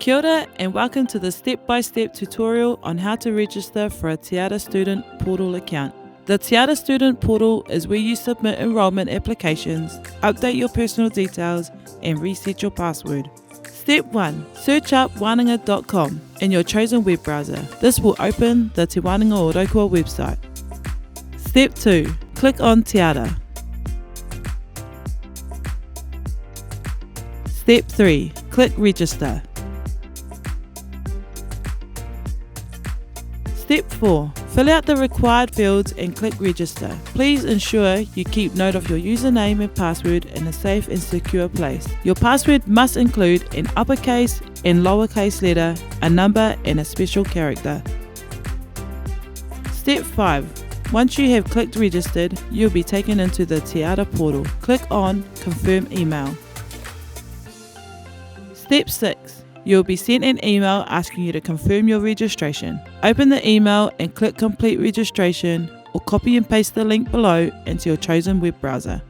Kia ora and welcome to the step-by-step tutorial on how to register for a Te Ara Student Portal account. The Te Ara Student Portal is where you submit enrolment applications, update your personal details and reset your password. Step 1. Search up wānanga.com in your chosen web browser. This will open the Te Wānanga o Raukawa website. Step 2. Click on Te Ara. Step 3. Click Register. Step 4. Fill out the required fields and click Register. Please ensure you keep note of your username and password in a safe and secure place. Your password must include an uppercase and lowercase letter, a number and a special character. Step 5. Once you have clicked Registered, you'll be taken into the Te Ara portal. Click on Confirm Email. Step 6. You'll be sent an email asking you to confirm your registration. Open the email and click Complete Registration or copy and paste the link below into your chosen web browser.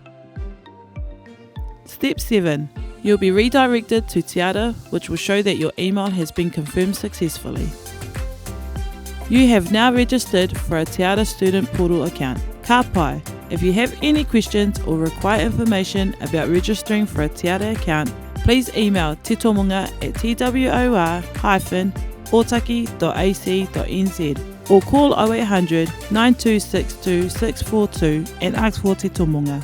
Step 7. You'll be redirected to Te Ara, which will show that your email has been confirmed successfully. You have now registered for a Te Ara Student Portal account. Ka pai! If you have any questions or require information about registering for a Te Ara account, please email te tomunga at twr-otaki.ac.nz or call 0800 9262 642 and ask for Te Tomunga.